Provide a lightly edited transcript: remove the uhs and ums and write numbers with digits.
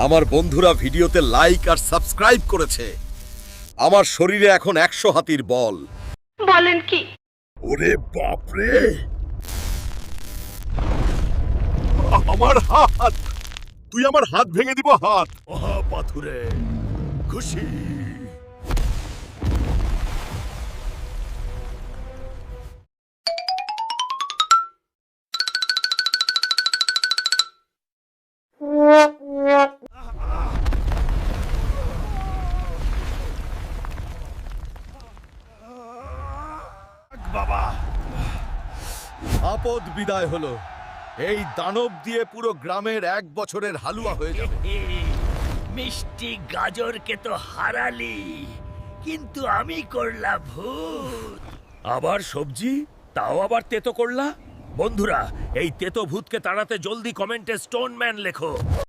আমার বন্ধুরা ভিডিওতে লাইক আর সাবস্ক্রাইব করেছে। আমার শরীরে এখন 100 হাতির বল। বলেন কি? ওরে বাপরে, আমার হাত! তুই আমার হাত ভেঙে দিব হাত। ওহা পাথুরে খুশি। বাবা, আপদ বিদায় হলো। এই দানব দিয়ে পুরো গ্রামের 1 বছরের হালুয়া হয়ে যাবে। মিষ্টি গাজরকে তো হারালি, কিন্তু আমি করলাম ভূত। আবার সবজি, তাও আবার তেতো করলা। বন্ধুরা, এই তেতো ভূতকে তাড়াতে জলদি কমেন্টে স্টোনম্যান লেখো।